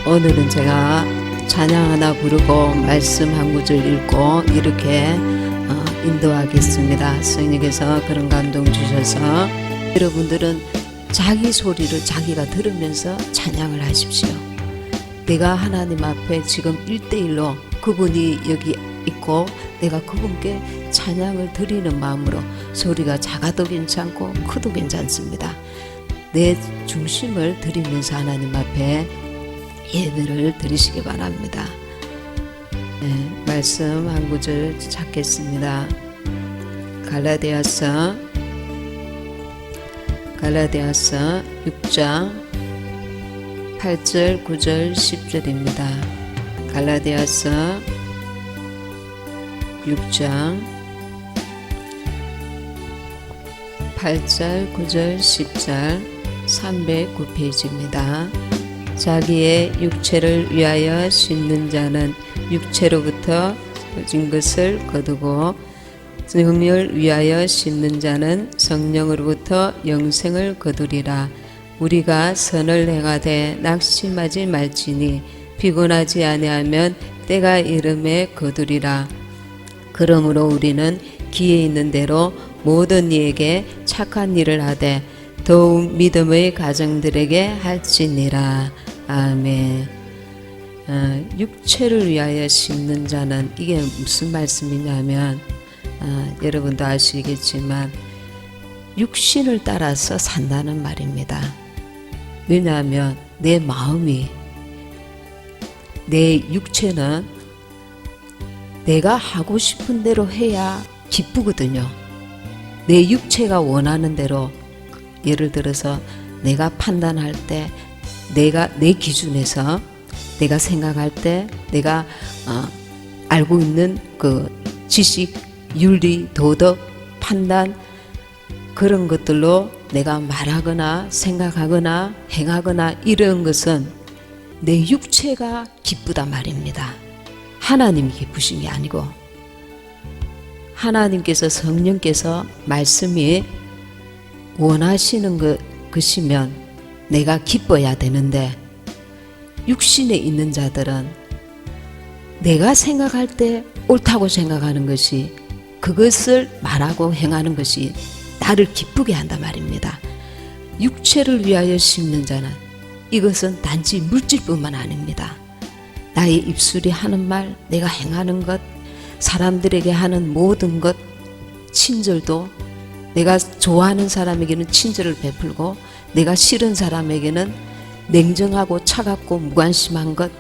오늘은 제가 찬양 하나 부르고 말씀 한 구절 읽고 이렇게 인도하겠습니다. 성령께서 그런 감동 주셔서 여러분들은 자기 소리를 자기가 들으면서 찬양을 하십시오. 내가 하나님 앞에 지금 1대1로 그분이 여기 있고 내가 그분께 찬양을 드리는 마음으로 소리가 작아도 괜찮고 커도 괜찮습니다. 내 중심을 드리면서 하나님 앞에 예배를 드리시기 바랍니다. 네, 말씀 한 구절 찾겠습니다. 갈라디아서 6장 8절 9절 10절입니다. 갈라디아서 6장 8절 9절 10절 309페이지입니다. 자기의 육체를 위하여 씻는 자는 육체로부터 퍼진 것을 거두고 성령을 위하여 씻는 자는 성령으로부터 영생을 거두리라. 우리가 선을 행하되 낙심하지 말지니 피곤하지 아니하면 때가 이름에 거두리라. 그러므로 우리는 기에 있는 대로 모든 이에게 착한 일을 하되 더욱 믿음의 가정들에게 할지니라. 아멘. 육체를 위하여 심는 자는 이게 무슨 말씀이냐면 여러분도 아시겠지만 육신을 따라서 산다는 말입니다. 왜냐하면 내 마음이 내 육체는 내가 하고 싶은 대로 해야 기쁘거든요. 내 육체가 원하는 대로 예를 들어서 내가 판단할 때 내가 내 기준에서 내가 생각할 때 내가 알고 있는 그 지식, 윤리, 도덕, 판단 그런 것들로 내가 말하거나 생각하거나 행하거나 이런 것은 내 육체가 기쁘다 말입니다. 하나님이 기쁘신 게 아니고 하나님께서 성령께서 말씀이 원하시는 것이면 내가 기뻐야 되는데 육신에 있는 자들은 내가 생각할 때 옳다고 생각하는 것이 그것을 말하고 행하는 것이 나를 기쁘게 한단 말입니다. 육체를 위하여 심는 자는 이것은 단지 물질뿐만 아닙니다. 나의 입술이 하는 말, 내가 행하는 것, 사람들에게 하는 모든 것, 친절도 내가 좋아하는 사람에게는 친절을 베풀고 내가 싫은 사람에게는 냉정하고 차갑고 무관심한 것,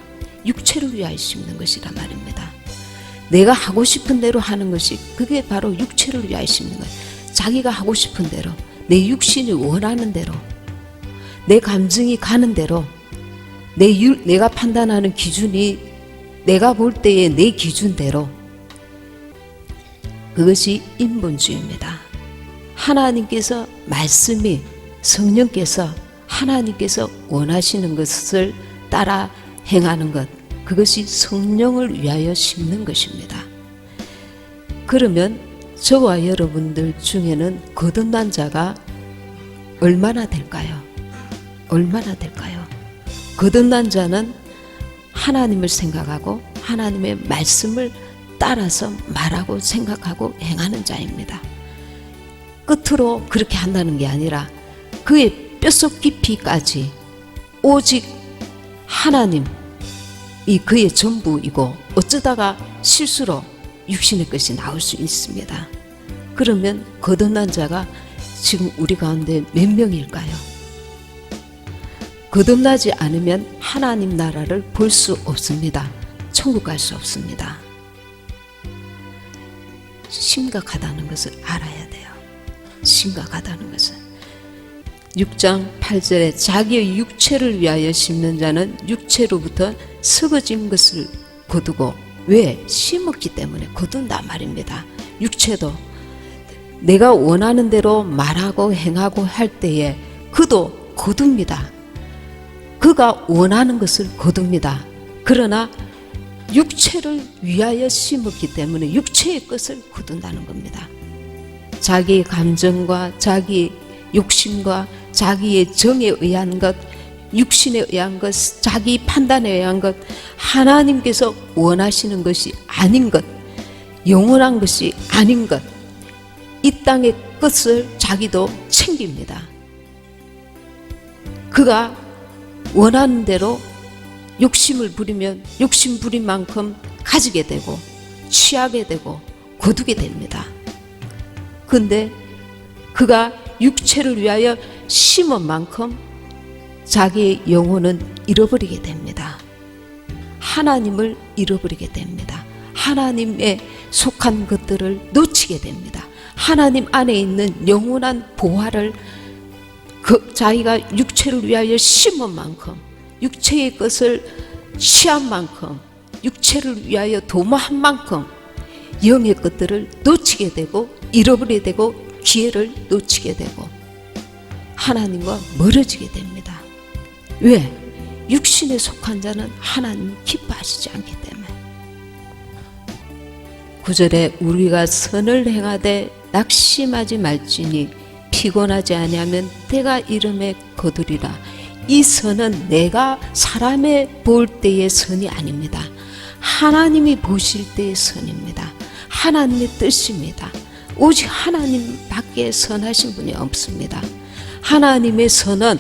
육체를 위하여 심는 것이란 말입니다. 내가 하고 싶은 대로 하는 것이 그게 바로 육체를 위하여 심는 것. 자기가 하고 싶은 대로 내 육신이 원하는 대로 내 감정이 가는 대로 내가 판단하는 기준이 내가 볼 때의 내 기준대로 그것이 인본주의입니다. 하나님께서 말씀이 성령께서 하나님께서 원하시는 것을 따라 행하는 것 그것이 성령을 위하여 심는 것입니다. 그러면 저와 여러분들 중에는 거듭난 자가 얼마나 될까요? 얼마나 될까요? 거듭난 자는 하나님을 생각하고 하나님의 말씀을 따라서 말하고 생각하고 행하는 자입니다. 끝으로 그렇게 한다는 게 아니라 그의 뼛속 깊이까지 오직 하나님이 그의 전부이고 어쩌다가 실수로 육신의 것이 나올 수 있습니다. 그러면 거듭난 자가 지금 우리 가운데 몇 명일까요? 거듭나지 않으면 하나님 나라를 볼 수 없습니다. 천국 갈 수 없습니다. 심각하다는 것을 알아야 돼요. 심각하다는 것은 6장 8절에 자기의 육체를 위하여 심는 자는 육체로부터 썩어진 것을 거두고 왜? 심었기 때문에 거둔단 말입니다. 육체도 내가 원하는 대로 말하고 행하고 할 때에 그도 거둡니다. 그가 원하는 것을 거둡니다. 그러나 육체를 위하여 심었기 때문에 육체의 것을 거둔다는 겁니다. 자기의 감정과 자기 욕심과 자기의 정에 의한 것 육신에 의한 것, 자기 판단에 의한 것, 하나님께서 원하시는 것이 아닌 것, 영원한 것이 아닌 것, 이 땅의 것을 자기도 챙깁니다. 그가 원하는 대로 욕심을 부리면 욕심 부린 만큼 가지게 되고 취하게 되고 거두게 됩니다. 근데 그가 육체를 위하여 심은 만큼 자기의 영혼은 잃어버리게 됩니다. 하나님을 잃어버리게 됩니다. 하나님에 속한 것들을 놓치게 됩니다. 하나님 안에 있는 영원한 보화를 자기가 육체를 위하여 심은 만큼, 육체의 것을 취한 만큼, 육체를 위하여 도모한 만큼 영의 것들을 놓치게 되고 잃어버리게 되고 기회를 놓치게 되고 하나님과 멀어지게 됩니다. 왜? 육신에 속한 자는 하나님 기뻐하시지 않기 때문에. 9절에 우리가 선을 행하되 낙심하지 말지니 피곤하지 아니하면 때가 이름에 거두리라. 이 선은 내가 사람의 볼 때의 선이 아닙니다. 하나님이 보실 때의 선입니다. 하나님의 뜻입니다. 오직 하나님밖에 선하신 분이 없습니다. 하나님의 선은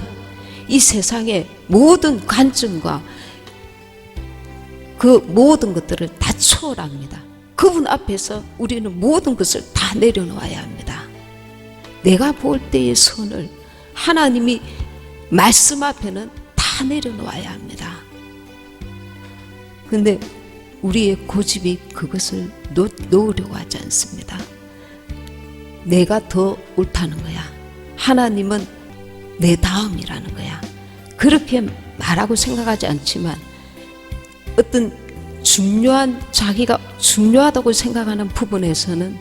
이 세상의 모든 관점과 그 모든 것들을 다 초월합니다. 그분 앞에서 우리는 모든 것을 다 내려놓아야 합니다. 내가 볼 때의 선을 하나님이 말씀 앞에는 다 내려놓아야 합니다. 근데 우리의 고집이 그것을 놓으려고 하지 않습니다. 내가 더 옳다는 거야. 하나님은 내 다음이라는 거야. 그렇게 말하고 생각하지 않지만 어떤 자기가 중요하다고 생각하는 부분에서는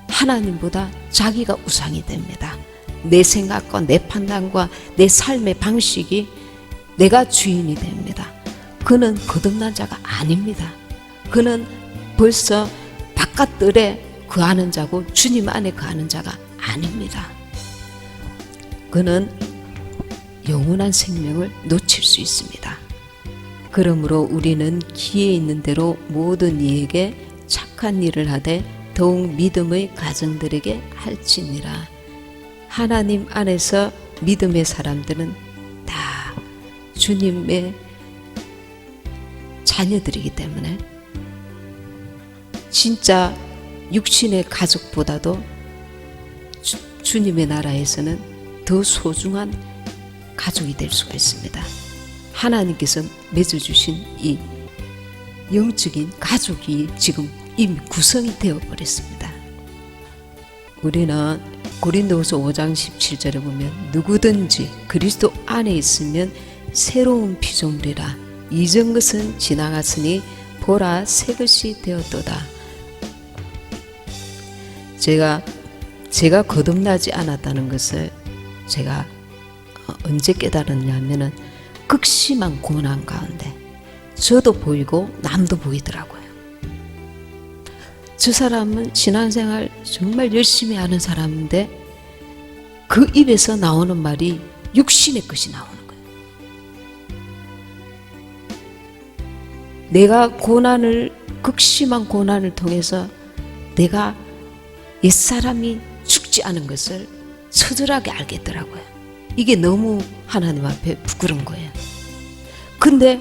하나님보다 자기가 우상이 됩니다. 내 생각과 내 판단과 내 삶의 방식이 내가 주인이 됩니다. 그는 거듭난 자가 아닙니다. 그는 벌써 바깥들에 거하는 자고 주님 안에 거하는 자가 아닙니다. 그는 영원한 생명을 놓칠 수 있습니다. 그러므로 우리는 기회 있는 대로 모든 이에게 착한 일을 하되 더욱 믿음의 가정들에게 할지니라. 하나님 안에서 믿음의 사람들은 다 주님의 자녀들이기 때문에 진짜 육신의 가족보다도 주님의 나라에서는 더 소중한 가족이 될 수가 있습니다. 하나님께서 맺어주신 이 영적인 가족이 지금 이미 구성이 되어버렸습니다. 우리는 고린도후서 5장 17절에 보면 누구든지 그리스도 안에 있으면 새로운 피조물이라 이전 것은 지나갔으니 보라 새 것이 되었도다. 제가 거듭나지 않았다는 것을 제가 언제 깨달았냐면은 극심한 고난 가운데 저도 보이고 남도 보이더라고요. 저 사람은 신앙생활 정말 열심히 하는 사람인데 그 입에서 나오는 말이 육신의 것이 나오는 거예요. 내가 극심한 고난을 통해서 내가 옛사람이 죽지 않은 것을 처절하게 알겠더라고요. 이게 너무 하나님 앞에 부끄러운 거예요. 근데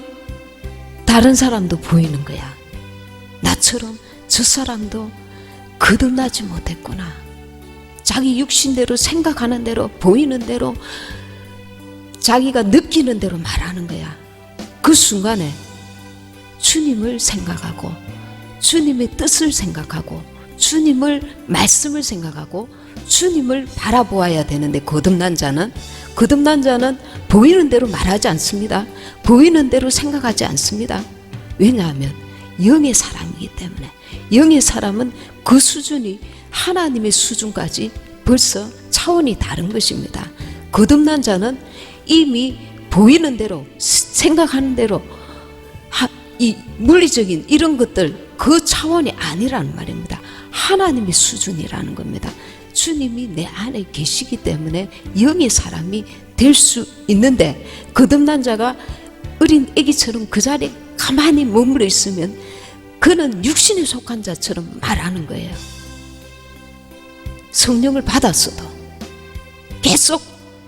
다른 사람도 보이는 거야. 나처럼 저 사람도 거듭나지 못했구나. 자기 육신대로 생각하는 대로 보이는 대로 자기가 느끼는 대로 말하는 거야. 그 순간에 주님을 생각하고 주님의 뜻을 생각하고 주님을 말씀을 생각하고 주님을 바라보아야 되는데 거듭난 자는 보이는 대로 말하지 않습니다. 보이는 대로 생각하지 않습니다. 왜냐하면 영의 사람이기 때문에 영의 사람은 그 수준이 하나님의 수준까지 벌써 차원이 다른 것입니다. 거듭난 자는 이미 보이는 대로 생각하는 대로 이 물리적인 이런 것들 그 차원이 아니라는 말입니다. 하나님의 수준이라는 겁니다. 주님이 내 안에 계시기 때문에 영의 사람이 될 수 있는데 거듭난 자가 어린 아기처럼 그 자리에 가만히 머물러 있으면 그는 육신에 속한 자처럼 말하는 거예요. 성령을 받았어도 계속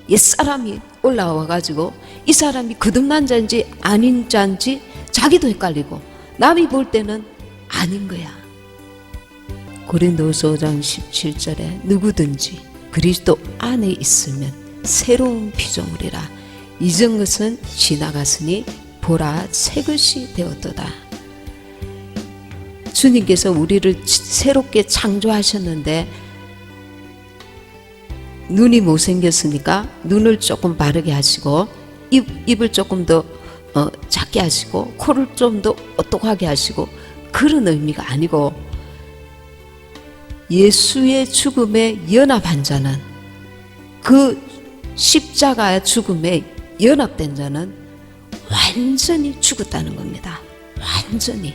옛사람이 올라와 가지고 이 사람이 거듭난 자인지 아닌 자인지 자기도 헷갈리고 남이 볼 때는 아닌 거야. 고린도서 5장 17절에 누구든지 그리스도 안에 있으면 새로운 피조물이라 이전 것은 지나갔으니 보라 새 것이 되었도다. 주님께서 우리를 새롭게 창조하셨는데 눈이 못생겼으니까 눈을 조금 바르게 하시고 입을 조금 더 작게 하시고 코를 좀 더 오똑하게 하시고 그런 의미가 아니고 예수의 죽음에 연합한 자는 그 십자가의 죽음에 연합된 자는 완전히 죽었다는 겁니다. 완전히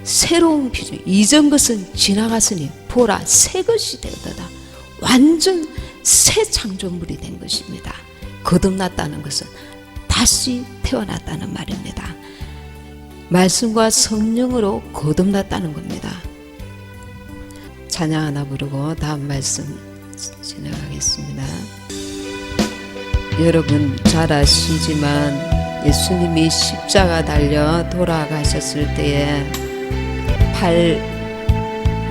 새로운 피조 이전 것은 지나갔으니 보라 새 것이 되었다. 완전 새 창조물이 된 것입니다. 거듭났다는 것은 다시 태어났다는 말입니다. 말씀과 성령으로 거듭났다는 겁니다. 찬양 하나 부르고 다음 말씀 진행하겠습니다. 여러분 잘 아시지만 예수님이 십자가 달려 돌아가셨을 때에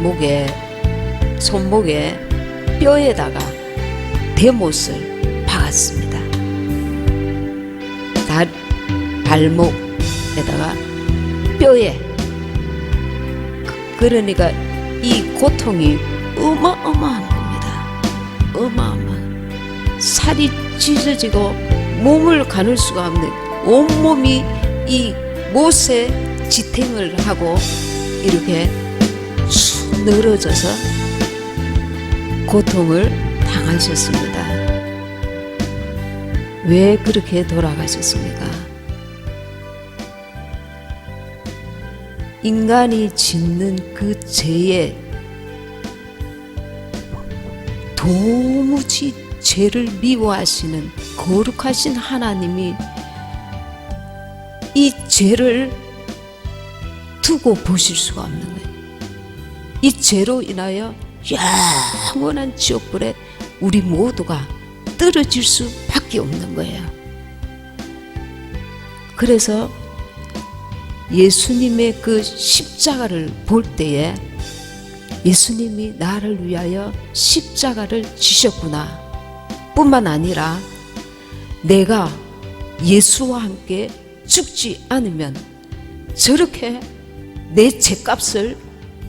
팔목에 손목에 뼈에다가 대못을 박았습니다. 발목에다가 뼈에. 그러니까 이 고통이 어마어마한 겁니다. 어마어마. 살이 찢어지고 몸을 가눌 수가 없는 온몸이 이 못에 지탱을 하고 이렇게 쑥 늘어져서 고통을 당하셨습니다. 왜 그렇게 돌아가셨습니까? 인간이 짓는 그 죄에 도무지 죄를 미워하시는 거룩하신 하나님이 이 죄를 두고 보실 수가 없는 거예요. 이 죄로 인하여 영원한 지옥불에 우리 모두가 떨어질 수밖에 없는 거예요. 그래서 예수님의 그 십자가를 볼 때에 예수님이 나를 위하여 십자가를 지셨구나 뿐만 아니라 내가 예수와 함께 죽지 않으면 저렇게 내 죄값을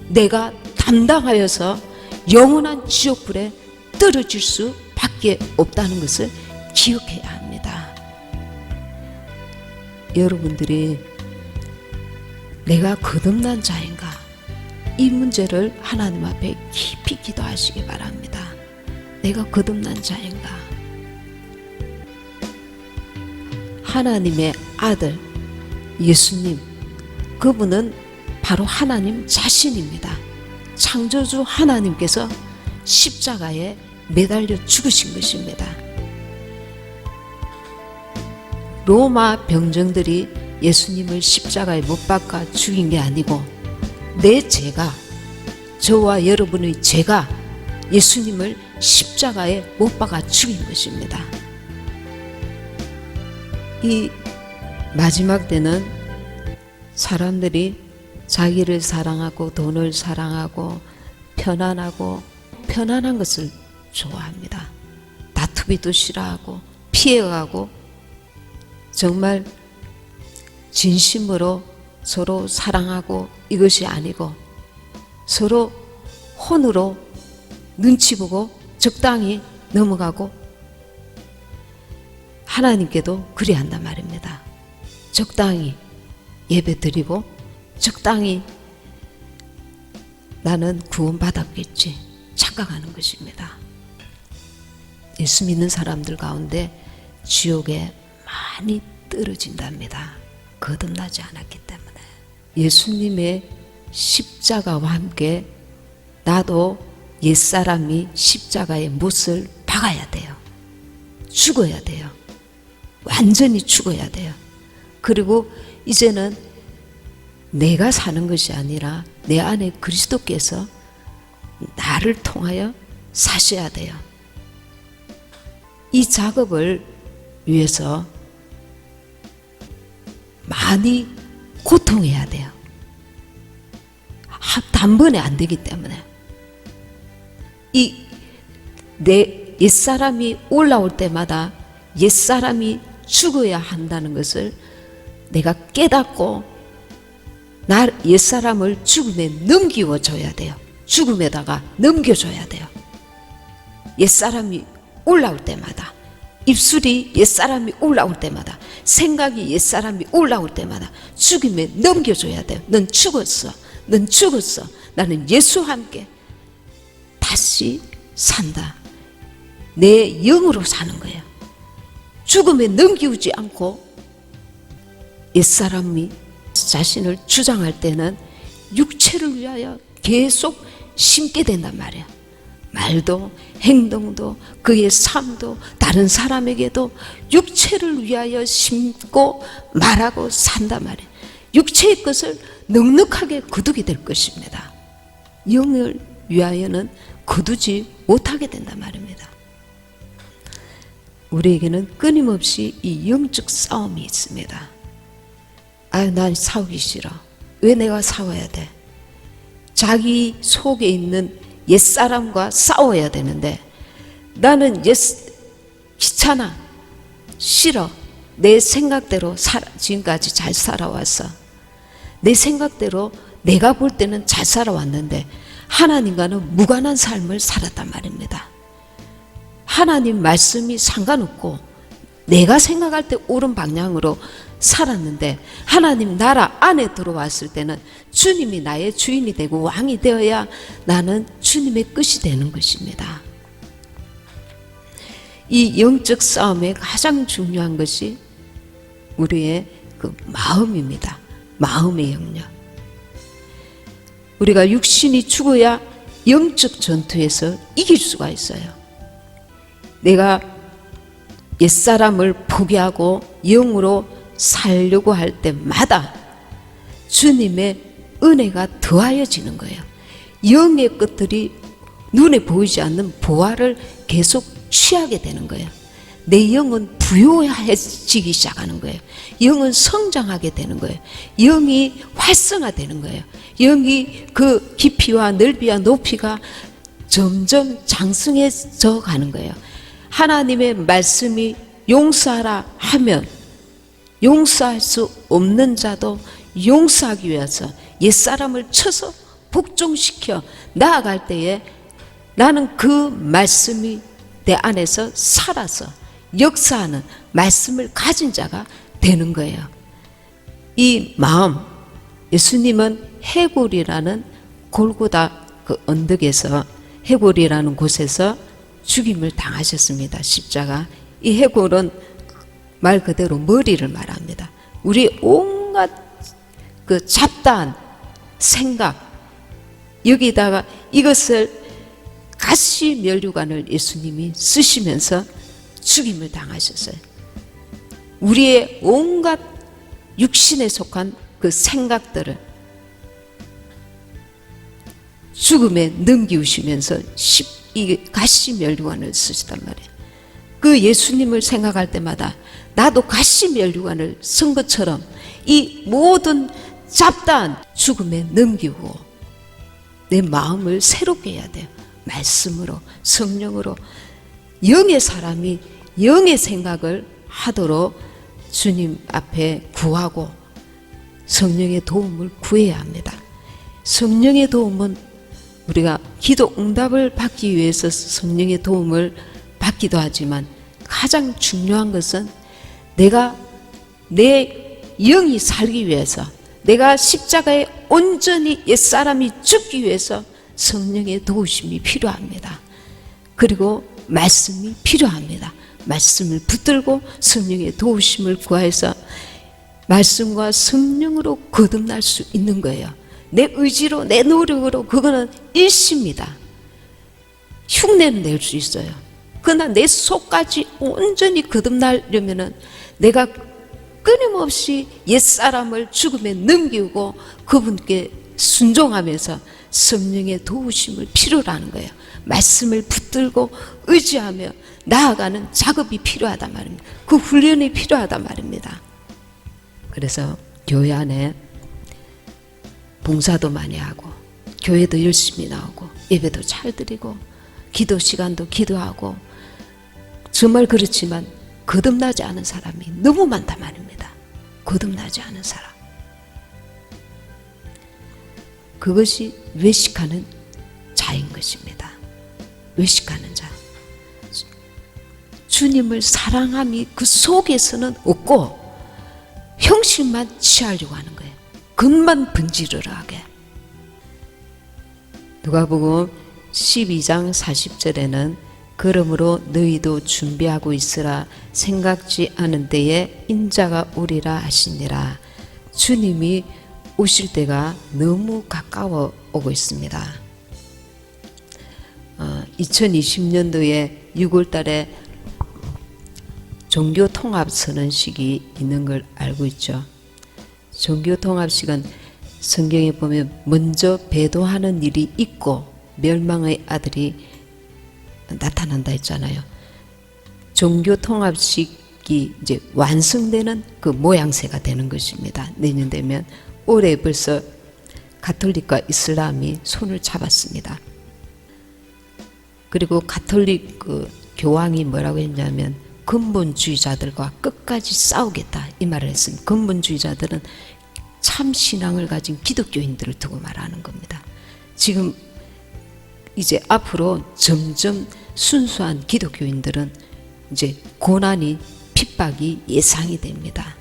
내가 담당하여서 영원한 지옥불에 떨어질 수밖에 없다는 것을 기억해야 합니다. 여러분들이 내가 거듭난 자인가? 이 문제를 하나님 앞에 깊이 기도하시기 바랍니다. 내가 거듭난 자인가? 하나님의 아들 예수님, 그분은 바로 하나님 자신입니다. 창조주 하나님께서 십자가에 매달려 죽으신 것입니다. 로마 병정들이 예수님을 십자가에 못 박아 죽인 게 아니고 내 죄가, 저와 여러분의 죄가 예수님을 십자가에 못 박아 죽인 것입니다. 이 마지막 때는 사람들이 자기를 사랑하고 돈을 사랑하고 편안한 것을 좋아합니다. 다투기도 싫어하고 피해가고 정말 진심으로 서로 사랑하고 이것이 아니고 서로 혼으로 눈치 보고 적당히 넘어가고 하나님께도 그리 한단 말입니다. 적당히 예배 드리고 적당히 나는 구원받았겠지 착각하는 것입니다. 예수 믿는 사람들 가운데 지옥에 많이 떨어진답니다. 거듭나지 않았기 때문에. 예수님의 십자가와 함께 나도 옛사람이 십자가의 못을 박아야 돼요. 죽어야 돼요. 완전히 죽어야 돼요. 그리고 이제는 내가 사는 것이 아니라 내 안에 그리스도께서 나를 통하여 사셔야 돼요. 이 작업을 위해서 많이 고통해야 돼요. 단번에 안 되기 때문에. 내 옛사람이 올라올 때마다 옛사람이 죽어야 한다는 것을 내가 깨닫고 옛사람을 죽음에 넘기워줘야 돼요. 죽음에다가 넘겨줘야 돼요. 옛사람이 올라올 때마다, 입술이 옛사람이 올라올 때마다, 생각이 옛사람이 올라올 때마다 죽음에 넘겨줘야 돼요. 넌 죽었어. 넌 죽었어. 나는 예수와 함께 다시 산다. 내 영으로 사는 거예요. 죽음에 넘기우지 않고 옛사람이 자신을 주장할 때는 육체를 위하여 계속 심게 된단 말이에요. 말도 행동도 그의 삶도 다른 사람에게도 육체를 위하여 심고 말하고 산단 말이에요. 육체의 것을 넉넉하게 거두게 될 것입니다. 영을 위하여는 거두지 못하게 된단 말입니다. 우리에게는 끊임없이 이 영적 싸움이 있습니다. 난 싸우기 싫어. 왜 내가 싸워야 돼? 자기 속에 있는 옛사람과 싸워야 되는데 나는 귀찮아, 싫어. 내 생각대로 지금까지 잘 살아왔어. 내 생각대로 내가 볼 때는 잘 살아왔는데 하나님과는 무관한 삶을 살았단 말입니다. 하나님 말씀이 상관없고 내가 생각할 때 옳은 방향으로 살았는데 하나님 나라 안에 들어왔을 때는 주님이 나의 주인이 되고 왕이 되어야 나는 주님의 끝이 되는 것입니다. 이 영적 싸움의 가장 중요한 것이 우리의 그 마음입니다. 마음의 영역. 우리가 육신이 죽어야 영적 전투에서 이길 수가 있어요. 내가 옛사람을 포기하고 영으로 살려고 할 때마다 주님의 은혜가 더하여지는 거예요. 영의 것들이 눈에 보이지 않는 보화를 계속 취하게 되는 거예요. 내 영은 부요해지기 시작하는 거예요. 영은 성장하게 되는 거예요. 영이 활성화되는 거예요. 영이 그 깊이와 넓이와 높이가 점점 장성해져 가는 거예요. 하나님의 말씀이 용서하라 하면 용서할 수 없는 자도 용서하기 위해서 옛사람을 쳐서 복종시켜 나아갈 때에 나는 그 말씀이 내 안에서 살아서 역사하는 말씀을 가진 자가 되는 거예요. 이 마음, 예수님은 해골이라는 골고다 그 언덕에서 해골이라는 곳에서 죽임을 당하셨습니다. 십자가. 이 해골은 말 그대로 머리를 말합니다. 우리 온갖 그 잡다한 생각, 여기다가 이것을 가시 면류관을 예수님이 쓰시면서 죽임을 당하셨어요. 우리의 온갖 육신에 속한 그 생각들을 죽음에 넘기우시면서 이 가시 면류관을 쓰시단 말이에요. 그 예수님을 생각할 때마다 나도 가시 면류관을 쓴 것처럼 이 모든 잡다한 죽음에 넘기고 내 마음을 새롭게 해야 돼요. 말씀으로, 성령으로. 영의 사람이 영의 생각을 하도록 주님 앞에 구하고 성령의 도움을 구해야 합니다. 성령의 도움은 우리가 기도 응답을 받기 위해서 성령의 도움을 받기도 하지만 가장 중요한 것은 내가 내 영이 살기 위해서, 내가 십자가에 온전히 옛사람이 죽기 위해서 성령의 도우심이 필요합니다. 그리고 말씀이 필요합니다. 말씀을 붙들고 성령의 도우심을 구해서 말씀과 성령으로 거듭날 수 있는 거예요. 내 의지로, 내 노력으로 그거는 일시입니다. 흉내는 낼 수 있어요. 그러나 내 속까지 온전히 거듭나려면은 내가 끊임없이 옛사람을 죽음에 넘기고 그분께 순종하면서 성령의 도우심을 필요로 하는 거예요. 말씀을 붙들고 의지하며 나아가는 작업이 필요하단 말입니다. 그 훈련이 필요하단 말입니다. 그래서 교회 안에 봉사도 많이 하고 교회도 열심히 나오고 예배도 잘 드리고 기도 시간도 기도하고 정말 그렇지만 거듭나지 않은 사람이 너무 많단 말입니다. 거듭나지 않은 사람. 그것이 외식하는 자인 것입니다. 외식하는 자. 주님을 사랑함이 그 속에서는 없고 형식만 취하려고 하는 거예요. 겉만 번지르르하게. 누가복음 12장 40절에는 그러므로 너희도 준비하고 있으라 생각지 않은 때에 인자가 오리라 하시니라. 주님이 오실 때가 너무 가까워 오고 있습니다. 2020년도에 6월 달에 종교통합선언식이 있는 걸 알고 있죠. 종교통합식은 성경에 보면 먼저 배도하는 일이 있고 멸망의 아들이 나타난다 했잖아요. 종교통합식이 이제 완성되는 그 모양새가 되는 것입니다. 내년 되면 올해 벌써 가톨릭과 이슬람이 손을 잡았습니다. 그리고 가톨릭 그 교황이 뭐라고 했냐면 근본주의자들과 끝까지 싸우겠다 이 말을 했습니다. 근본주의자들은 참 신앙을 가진 기독교인들을 두고 말하는 겁니다. 지금 이제 앞으로 점점 순수한 기독교인들은 이제 고난이 핍박이 예상이 됩니다.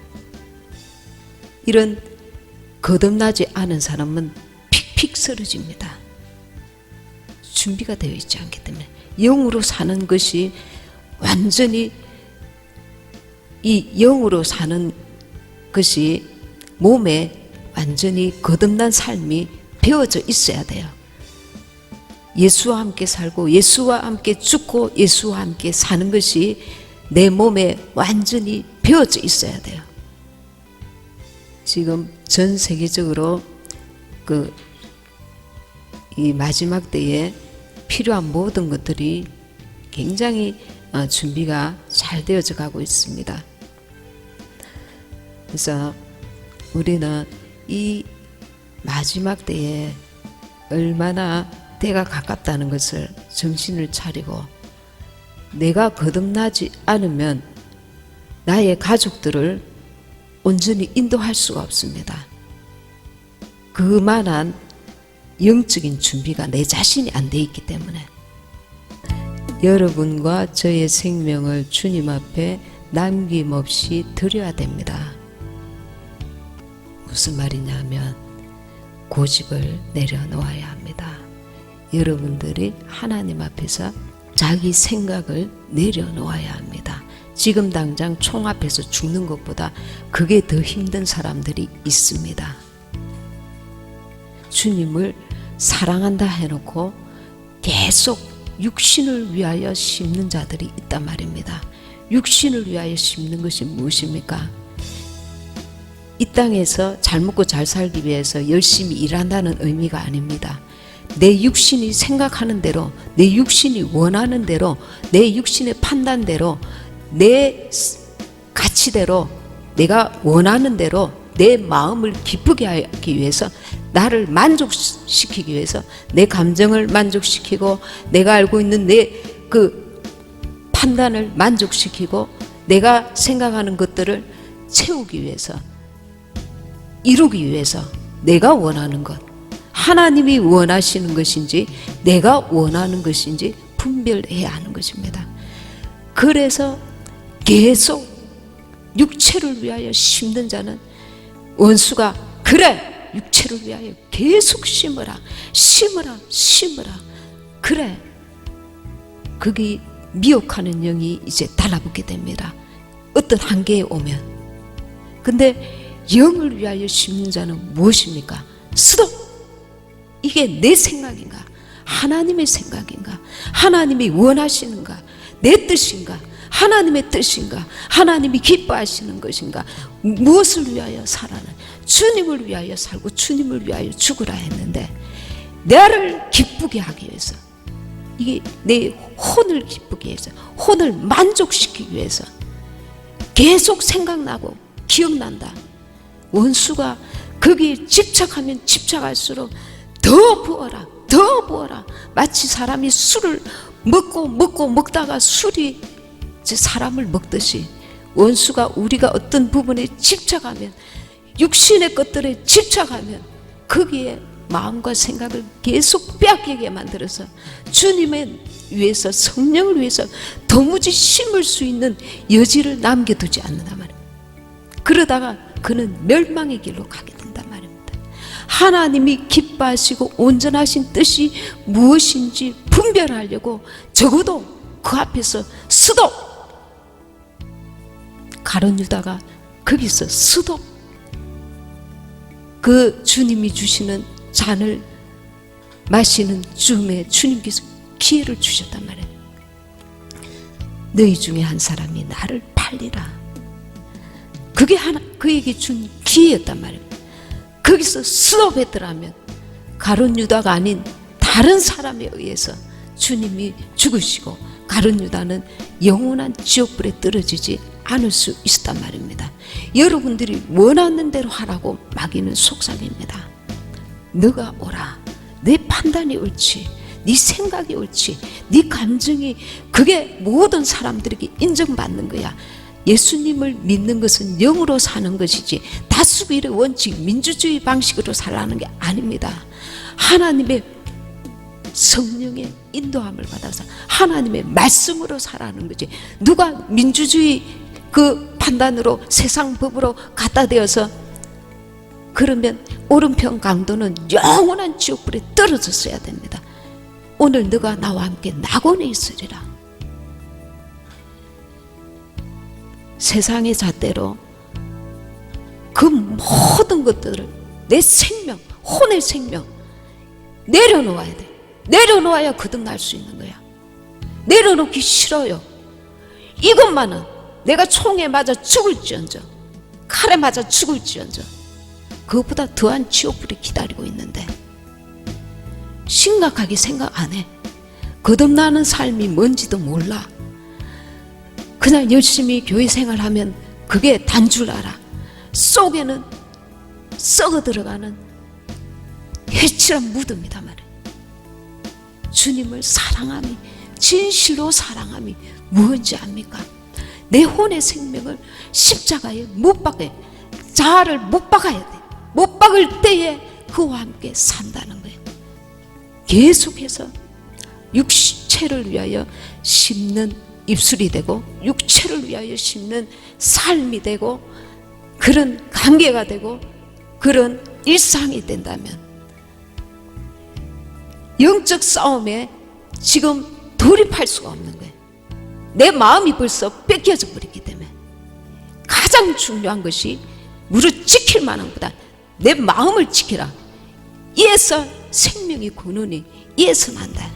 이런 거듭나지 않은 사람은 픽픽 쓰러집니다. 준비가 되어 있지 않기 때문에 영으로 사는 것이 완전히 이 영으로 사는 것이 몸에 완전히 거듭난 삶이 배워져 있어야 돼요. 예수와 함께 살고 예수와 함께 죽고 예수와 함께 사는 것이 내 몸에 완전히 배워져 있어야 돼요. 지금 전 세계적으로 이 마지막 때에 필요한 모든 것들이 굉장히 준비가 잘 되어져 가고 있습니다. 그래서 우리는 이 마지막 때에 얼마나 때가 가깝다는 것을 정신을 차리고 내가 거듭나지 않으면 나의 가족들을 온전히 인도할 수가 없습니다. 그만한 영적인 준비가 내 자신이 안 돼 있기 때문에 여러분과 저의 생명을 주님 앞에 남김없이 드려야 됩니다. 무슨 말이냐면 고집을 내려놓아야 합니다. 여러분들이 하나님 앞에서 자기 생각을 내려놓아야 합니다. 지금 당장 총 앞에서 죽는 것보다 그게 더 힘든 사람들이 있습니다. 주님을 사랑한다 해놓고 계속 육신을 위하여 심는 자들이 있단 말입니다. 육신을 위하여 심는 것이 무엇입니까? 이 땅에서 잘 먹고 잘 살기 위해서 열심히 일한다는 의미가 아닙니다. 내 육신이 생각하는 대로, 내 육신이 원하는 대로, 내 육신의 판단대로, 내 가치대로, 내가 원하는 대로 내 마음을 기쁘게 하기 위해서, 나를 만족시키기 위해서, 내 감정을 만족시키고 내가 알고 있는 내 그 판단을 만족시키고 내가 생각하는 것들을 채우기 위해서, 이루기 위해서 내가 원하는 것, 하나님이 원하시는 것인지 내가 원하는 것인지 분별해야 하는 것입니다. 그래서 계속 육체를 위하여 심는 자는 원수가 그래 육체를 위하여 계속 심으라 심으라 심으라, 그래 그게 미혹하는 영이 이제 달라붙게 됩니다. 어떤 한계에 오면. 근데 영을 위하여 심는 자는 무엇입니까? 스톱! 이게 내 생각인가? 하나님의 생각인가? 하나님이 원하시는가? 내 뜻인가? 하나님의 뜻인가? 하나님이 기뻐하시는 것인가? 무엇을 위하여 살아나? 주님을 위하여 살고 주님을 위하여 죽으라 했는데, 나를 기쁘게 하기 위해서, 이게 내 혼을 기쁘게 해서, 혼을 만족시키기 위해서 계속 생각나고 기억난다. 원수가 거기에 집착하면 집착할수록 더 부어라, 더 부어라. 마치 사람이 술을 먹다가 술이 사람을 먹듯이, 원수가 우리가 어떤 부분에 집착하면, 육신의 것들에 집착하면 거기에 마음과 생각을 계속 빼앗기게 만들어서 주님을 위해서, 성령을 위해서 도무지 심을 수 있는 여지를 남겨두지 않는단 말이에요. 그러다가 그는 멸망의 길로 가게 된단 말입니다. 하나님이 기뻐하시고 온전하신 뜻이 무엇인지 분별하려고 적어도 그 앞에서 스톱! 가룟 유다가 거기서 스톱! 그 주님이 주시는 잔을 마시는 즈음에 주님께서 기회를 주셨단 말이에요. 너희 중에 한 사람이 나를 팔리라. 그게 그에게 준 기회였단 말이에요. 거기서 스톱했더라면 가룟 유다가 아닌 다른 사람에 의해서 주님이 죽으시고 가룟 유다는 영원한 지옥불에 떨어지지 않을 수 있었단 말입니다. 여러분들이 원하는 대로 하라고 마귀는 속삭입니다. 너가 오라. 내 판단이 옳지, 네 생각이 옳지, 네 감정이, 그게 모든 사람들에게 인정받는 거야. 예수님을 믿는 것은 영으로 사는 것이지 다수결의 원칙, 민주주의 방식으로 살라는 게 아닙니다. 하나님의 성령의 인도함을 받아서 하나님의 말씀으로 살아가는 거지. 누가 민주주의 그 판단으로 세상 법으로 갖다 대어서 그러면 오른편 강도는 영원한 지옥불에 떨어졌어야 됩니다. 오늘 너가 나와 함께 낙원에 있으리라. 세상의 잣대로 그 모든 것들을, 내 생명, 혼의 생명 내려놓아야 돼. 내려놓아야 거듭날 수 있는 거야. 내려놓기 싫어요. 이것만은 내가 총에 맞아 죽을지언정, 칼에 맞아 죽을지언정, 그것보다 더한 지옥불이 기다리고 있는데 심각하게 생각 안 해. 거듭나는 삶이 뭔지도 몰라. 그냥 열심히 교회 생활하면 그게 단 줄 알아. 속에는 썩어 들어가는 해칠한 무덤이다 말이야. 주님을 사랑함이, 진실로 사랑함이 무엇인지 압니까? 내 혼의 생명을 십자가에 못 박아야, 자아를 못 박아야 돼. 못 박을 때에 그와 함께 산다는 거예요. 계속해서 육체를 위하여 심는 입술이 되고, 육체를 위하여 심는 삶이 되고, 그런 관계가 되고, 그런 일상이 된다면 영적 싸움에 지금 돌입할 수가 없는 거예요. 내 마음이 벌써 뺏겨져 버렸기 때문에 가장 중요한 것이 무릇 지킬 만한 것보다 내 마음을 지키라. 이에서 생명이 고느니 이에서 난다.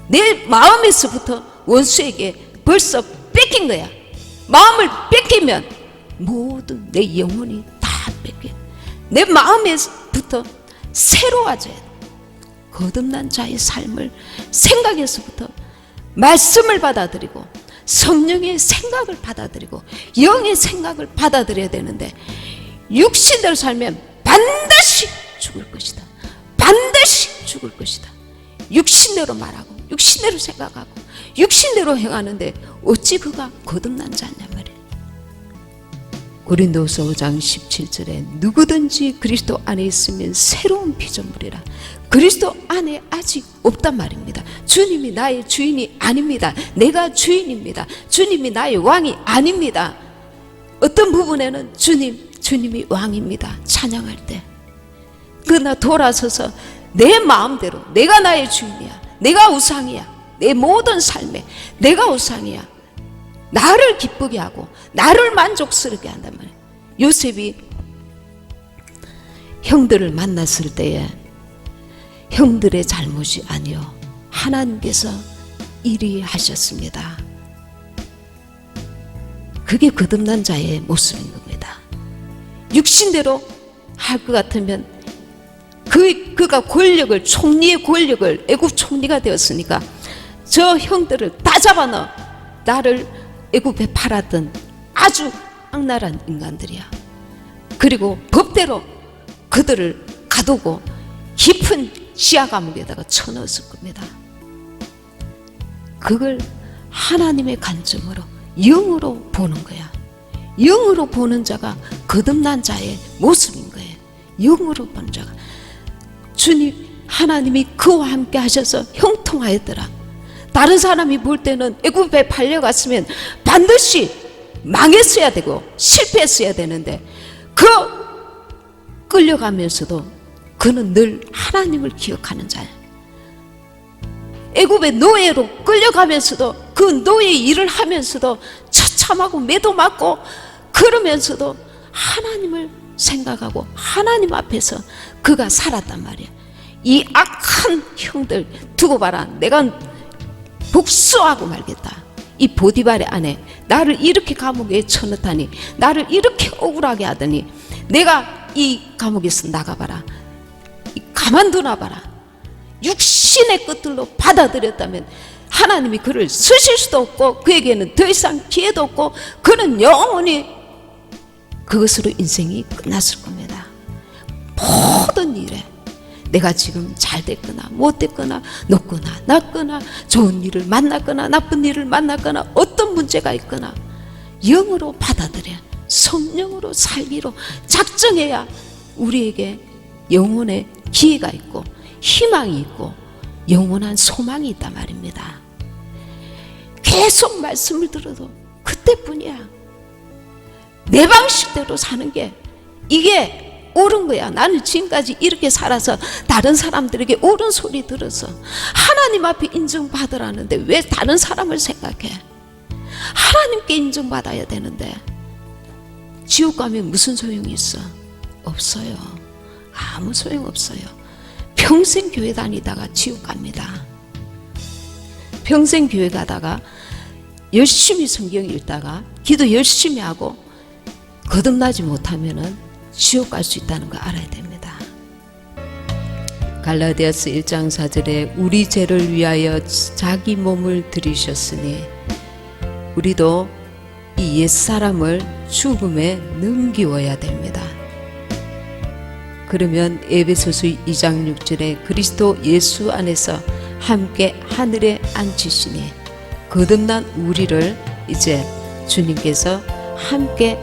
내 마음에서부터 원수에게 벌써 뺏긴 거야. 마음을 뺏기면 모든 내 영혼이 다 뺏겨. 내 마음에서부터 새로워져야 돼. 거듭난 자의 삶을 생각에서부터 말씀을 받아들이고 성령의 생각을 받아들이고 영의 생각을 받아들여야 되는데, 육신대로 살면 반드시 죽을 것이다. 반드시 죽을 것이다. 육신대로 말하고 육신대로 생각하고 육신대로 행하는데 어찌 그가 거듭난 자냐 말이에요. 고린도후서 5장 17절에 누구든지 그리스도 안에 있으면 새로운 피조물이라. 그리스도 안에 아직 없단 말입니다. 주님이 나의 주인이 아닙니다. 내가 주인입니다. 주님이 나의 왕이 아닙니다. 어떤 부분에는 주님이 왕입니다. 찬양할 때. 그러나 돌아서서 내 마음대로 내가 나의 주인이야, 내가 우상이야, 내 모든 삶에 내가 우상이야, 나를 기쁘게 하고 나를 만족스럽게 한단 말이에요. 요셉이 형들을 만났을 때에 형들의 잘못이 아니요 하나님께서 이리 하셨습니다. 그게 거듭난 자의 모습인 겁니다. 육신대로 할 것 같으면 그가 권력을, 총리의 권력을, 애굽 총리가 되었으니까 저 형들을 다 잡아넣어 나를 애굽에 팔았던 아주 악랄한 인간들이야. 그리고 법대로 그들을 가두고 깊은 지하 감옥에다가 쳐넣었을 겁니다. 그걸 하나님의 관점으로, 영으로 보는 거야. 영으로 보는 자가 거듭난 자의 모습인 거예요. 영으로 보는 자가. 주님 하나님이 그와 함께 하셔서 형통하였더라. 다른 사람이 볼 때는 애굽에 팔려갔으면 반드시 망했어야 되고 실패했어야 되는데 그 끌려가면서도 그는 늘 하나님을 기억하는 자예요. 애굽의 노예로 끌려가면서도 그 노예 일을 하면서도 처참하고 매도 맞고 그러면서도 하나님을 생각하고 하나님 앞에서 그가 살았단 말이야. 이 악한 형들 두고 봐라, 내가 복수하고 말겠다. 이 보디발의 아내 나를 이렇게 감옥에 쳐넣다니, 나를 이렇게 억울하게 하더니 내가 이 감옥에서 나가봐라, 가만두나 봐라. 육신의 것들로 받아들였다면 하나님이 그를 쓰실 수도 없고 그에게는 더 이상 기회도 없고 그는 영원히 그것으로 인생이 끝났을 겁니다. 모든 일에 내가 지금 잘 됐거나 못 됐거나 높거나 낮거나 좋은 일을 만났거나 나쁜 일을 만났거나 어떤 문제가 있거나 영으로 받아들여 성령으로 살기로 작정해야 우리에게 영혼의 기회가 있고 희망이 있고 영원한 소망이 있단 말입니다. 계속 말씀을 들어도 그때뿐이야. 내 방식대로 사는 게 이게 옳은 거야. 나는 지금까지 이렇게 살아서 다른 사람들에게 옳은 소리 들어서 하나님 앞에 인정받으라는데 왜 다른 사람을 생각해? 하나님께 인정받아야 되는데 지옥 가면 무슨 소용이 있어? 없어요. 아무 소용 없어요. 평생 교회 다니다가 지옥 갑니다. 평생 교회 가다가 열심히 성경 읽다가 기도 열심히 하고 거듭나지 못하면은 지옥 갈 수 있다는 거 알아야 됩니다. 갈라디아서 1장 4절에 우리 죄를 위하여 자기 몸을 들이셨으니 우리도 이 옛사람을 죽음에 넘기워야 됩니다. 그러면 에베소서 2장 6절에 그리스도 예수 안에서 함께 하늘에 앉히시니 거듭난 우리를 이제 주님께서 함께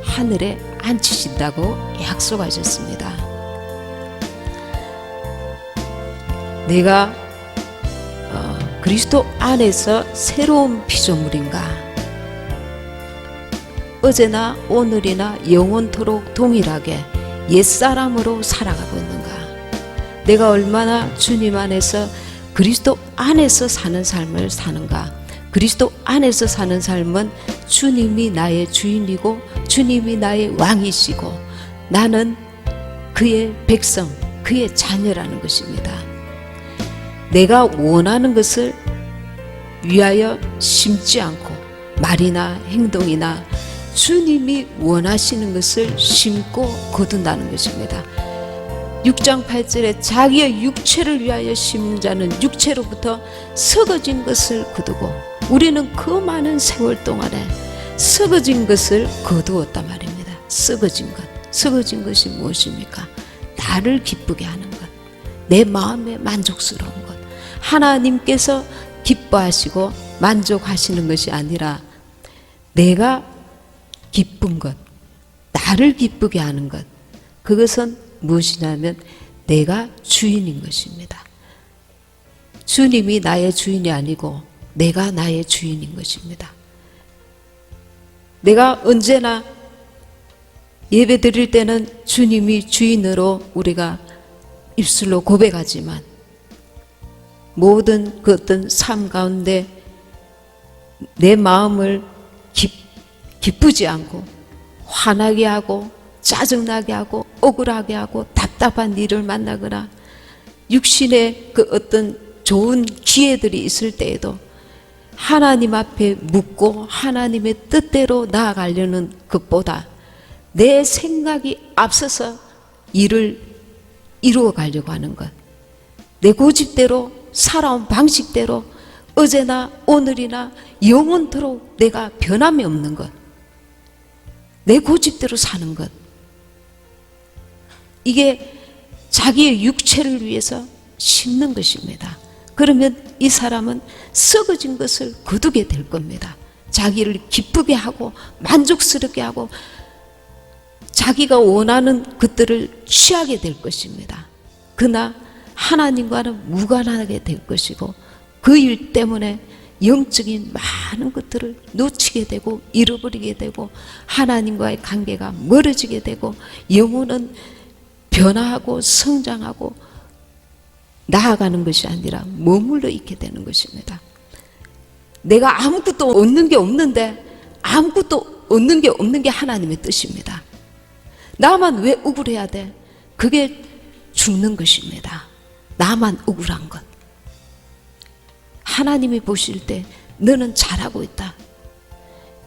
하늘에 앉히신다고 약속하셨습니다. 내가 그리스도 안에서 새로운 피조물인가? 어제나 오늘이나 영원토록 동일하게 옛사람으로 살아가고 있는가? 내가 얼마나 주님 안에서 그리스도 안에서 사는 삶을 사는가? 그리스도 안에서 사는 삶은 주님이 나의 주인이고 주님이 나의 왕이시고 나는 그의 백성, 그의 자녀라는 것입니다. 내가 원하는 것을 위하여 심지 않고 말이나 행동이나 주님이 원하시는 것을 심고 거둔다는 것입니다. 6장 8절에 자기의 육체를 위하여 심는 자는 육체로부터 썩어진 것을 거두고 우리는 그 많은 세월 동안에 썩어진 것을 거두었단 말입니다. 썩어진 것. 썩어진 것이 무엇입니까? 나를 기쁘게 하는 것. 내 마음에 만족스러운 것. 하나님께서 기뻐하시고 만족하시는 것이 아니라 내가 기쁜 것, 나를 기쁘게 하는 것. 그것은 무엇이냐면 내가 주인인 것입니다. 주님이 나의 주인이 아니고 내가 나의 주인인 것입니다. 내가 언제나 예배 드릴 때는 주님이 주인으로 우리가 입술로 고백하지만 모든 그 어떤 삶 가운데 내 마음을 기쁘지 않고 화나게 하고 짜증나게 하고 억울하게 하고 답답한 일을 만나거나 육신의 그 어떤 좋은 기회들이 있을 때에도 하나님 앞에 묻고 하나님의 뜻대로 나아가려는 것보다 내 생각이 앞서서 일을 이루어 가려고 하는 것, 내 고집대로 살아온 방식대로 어제나 오늘이나 영원토록 내가 변함이 없는 것, 내 고집대로 사는 것, 이게 자기의 육체를 위해서 심는 것입니다. 그러면 이 사람은 썩어진 것을 거두게 될 겁니다. 자기를 기쁘게 하고 만족스럽게 하고 자기가 원하는 것들을 취하게 될 것입니다. 그러나 하나님과는 무관하게 될 것이고 그 일 때문에 영적인 많은 것들을 놓치게 되고 잃어버리게 되고 하나님과의 관계가 멀어지게 되고 영혼은 변화하고 성장하고 나아가는 것이 아니라 머물러 있게 되는 것입니다. 내가 아무것도 얻는 게 없는데 아무것도 얻는 게 없는 게 하나님의 뜻입니다. 나만 왜 억울해야 돼? 그게 죽는 것입니다. 나만 억울한 것. 하나님이 보실 때 너는 잘하고 있다.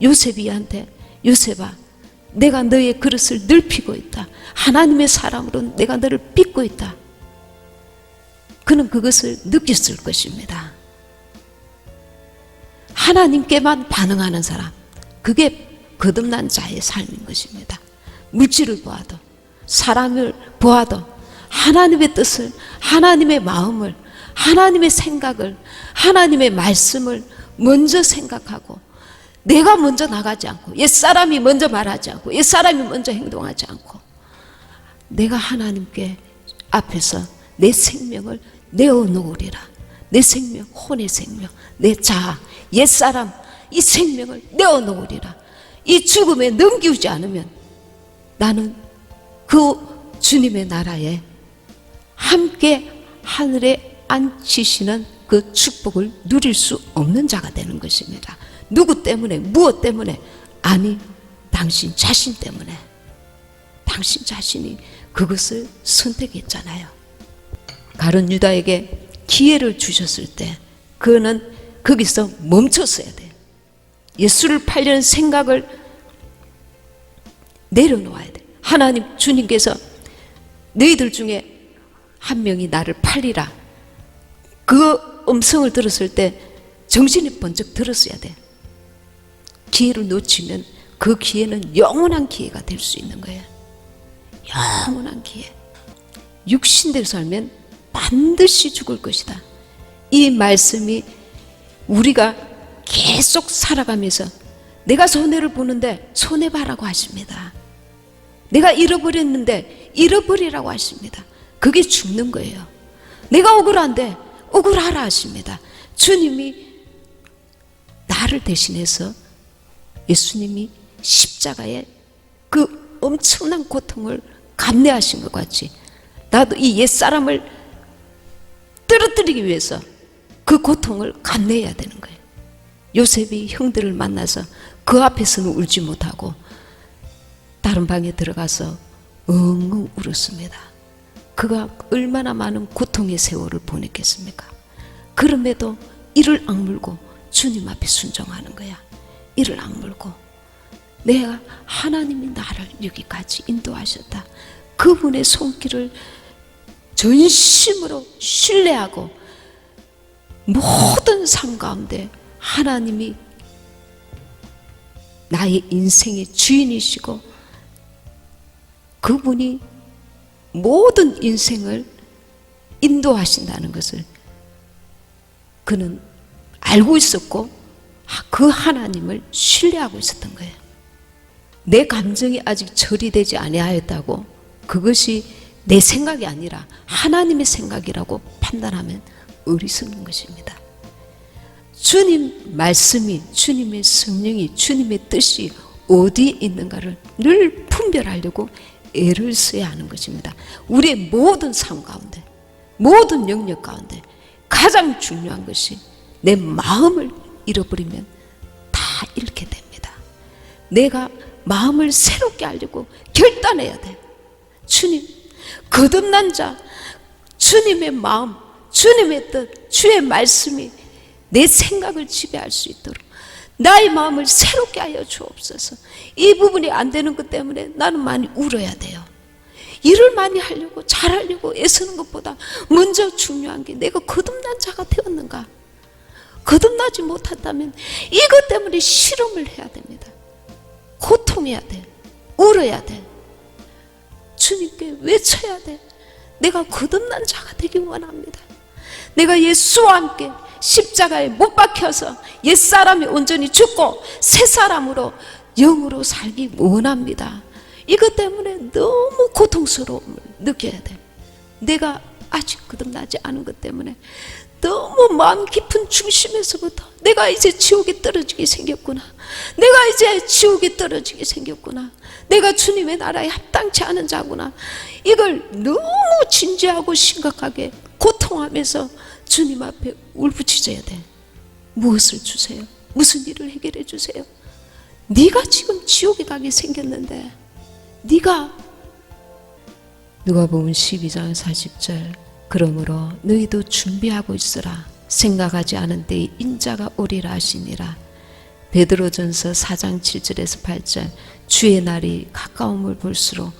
요셉이한테 요셉아, 내가 너의 그릇을 넓히고 있다. 하나님의 사람으로 내가 너를 빚고 있다. 그는 그것을 느꼈을 것입니다. 하나님께만 반응하는 사람, 그게 거듭난 자의 삶인 것입니다. 물질을 보아도 사람을 보아도 하나님의 뜻을, 하나님의 마음을, 하나님의 생각을, 하나님의 말씀을 먼저 생각하고 내가 먼저 나가지 않고 옛사람이 먼저 말하지 않고 옛사람이 먼저 행동하지 않고 내가 하나님께 앞에서 내 생명을 내어놓으리라. 내 생명, 혼의 생명, 내 자아, 옛사람, 이 생명을 내어놓으리라. 이 죽음에 넘기지 않으면 나는 그 주님의 나라에 함께 하늘에 앉히시는 그 축복을 누릴 수 없는 자가 되는 것입니다. 누구 때문에, 무엇 때문에? 아니, 당신 자신 때문에. 당신 자신이 그것을 선택했잖아요. 가룟 유다에게 기회를 주셨을 때 그는 거기서 멈췄어야 돼요. 예수를 팔려는 생각을 내려놓아야 돼. 하나님, 주님께서 너희들 중에 한 명이 나를 팔리라. 그 음성을 들었을 때 정신이 번쩍 들었어야 돼. 기회를 놓치면 그 기회는 영원한 기회가 될 수 있는 거예요. 영원한 기회. 육신대로 살면 반드시 죽을 것이다. 이 말씀이 우리가 계속 살아가면서 내가 손해를 보는데 손해봐라고 하십니다. 내가 잃어버렸는데 잃어버리라고 하십니다. 그게 죽는 거예요. 내가 억울한데 억울하라 하십니다. 주님이 나를 대신해서 예수님이 십자가에 그 엄청난 고통을 감내하신 것 같이 나도 이 옛사람을 떨어뜨리기 위해서 그 고통을 감내해야 되는 거예요. 요셉이 형들을 만나서 그 앞에서는 울지 못하고 다른 방에 들어가서 엉엉 울었습니다. 그가 얼마나 많은 고통의 세월을 보냈겠습니까? 그럼에도 이를 악물고 주님 앞에 순종하는 거야. 이를 악물고 내가 하나님이 나를 여기까지 인도하셨다. 그분의 손길을 전심으로 신뢰하고 모든 삶 가운데 하나님이 나의 인생의 주인이시고 그분이 모든 인생을 인도하신다는 것을 그는 알고 있었고 그 하나님을 신뢰하고 있었던 거예요. 내 감정이 아직 처리되지 아니하였다고 그것이 내 생각이 아니라 하나님의 생각이라고 판단하면 어리석는 것입니다. 주님 말씀이, 주님의 성령이, 주님의 뜻이 어디에 있는가를 늘 분별하려고 애를 써야 하는 것입니다. 우리의 모든 삶 가운데, 모든 영역 가운데 가장 중요한 것이 내 마음을 잃어버리면 다 잃게 됩니다. 내가 마음을 새롭게 하려고 결단해야 돼. 주님, 거듭난 자, 주님의 마음, 주님의 뜻, 주의 말씀이 내 생각을 지배할 수 있도록 나의 마음을 새롭게 하여 주옵소서. 이 부분이 안 되는 것 때문에 나는 많이 울어야 돼요. 일을 많이 하려고 잘하려고 애쓰는 것보다 먼저 중요한 게 내가 거듭난 자가 되었는가. 거듭나지 못한다면 이것 때문에 실험을 해야 됩니다. 고통해야 돼. 울어야 돼. 주님께 외쳐야 돼. 내가 거듭난 자가 되기 원합니다. 내가 예수와 함께 십자가에 못 박혀서 옛사람이 온전히 죽고 새사람으로 영으로 살기 원합니다. 이것 때문에 너무 고통스러움을 느껴야 돼. 내가 아직 거듭나지 않은 것 때문에 너무 마음 깊은 중심에서부터 내가 이제 지옥에 떨어지게 생겼구나. 내가 이제 지옥에 떨어지게 생겼구나. 내가 주님의 나라에 합당치 않은 자구나. 이걸 너무 진지하고 심각하게 고통하면서 주님 앞에 울부짖어야 돼. 무엇을 주세요? 무슨 일을 해결해 주세요? 네가 지금 지옥에 가게 생겼는데 네가 누가복음 12장 40절 그러므로 너희도 준비하고 있으라. 생각하지 않은 때에 인자가 오리라 하시니라. 베드로전서 4장 7절에서 8절 주의 날이 가까움을 볼수록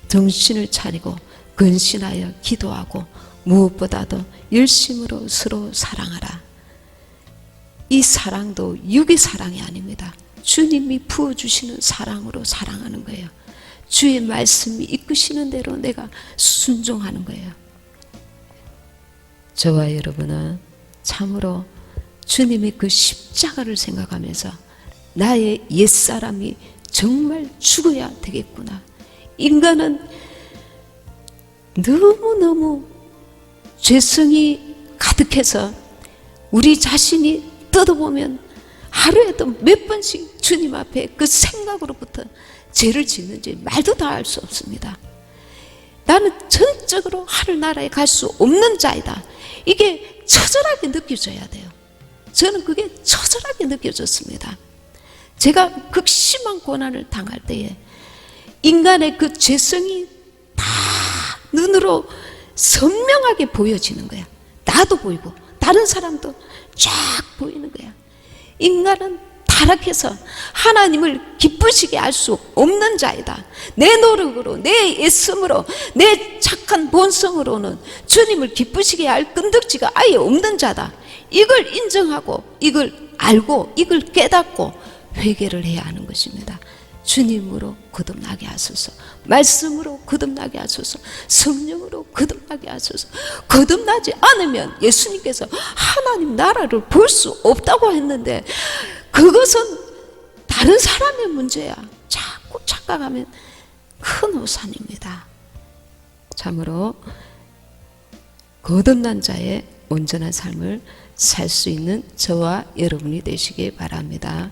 정신을 차리고 근신하여 기도하고 무엇보다도 열심으로 서로 사랑하라. 이 사랑도 육의 사랑이 아닙니다. 주님이 부어주시는 사랑으로 사랑하는 거예요. 주의 말씀이 이끄시는 대로 내가 순종하는 거예요. 저와 여러분은 참으로 주님의 그 십자가를 생각하면서 나의 옛사람이 정말 죽어야 되겠구나. 인간은 너무너무 죄성이 가득해서 우리 자신이 뜯어보면 하루에도 몇 번씩 주님 앞에 그 생각으로부터 죄를 짓는지 말도 다 할 수 없습니다. 나는 전적으로 하늘나라에 갈 수 없는 자이다. 이게 처절하게 느껴져야 돼요. 저는 그게 처절하게 느껴졌습니다. 제가 극심한 고난을 당할 때에 인간의 그 죄성이 다 눈으로 선명하게 보여지는 거야. 나도 보이고 다른 사람도 쫙 보이는 거야. 인간은 타락해서 하나님을 기쁘시게 할 수 없는 자이다. 내 노력으로, 내 애씀으로, 내 착한 본성으로는 주님을 기쁘시게 할 끈덕지가 아예 없는 자다. 이걸 인정하고 이걸 알고 이걸 깨닫고 회개를 해야 하는 것입니다. 주님으로 거듭나게 하소서. 말씀으로 거듭나게 하소서. 성령으로 거듭나게 하소서. 거듭나지 않으면 예수님께서 하나님 나라를 볼 수 없다고 했는데 그것은 다른 사람의 문제야. 자꾸 착각하면 큰 오산입니다. 참으로 거듭난 자의 온전한 삶을 살 수 있는 저와 여러분이 되시기 바랍니다.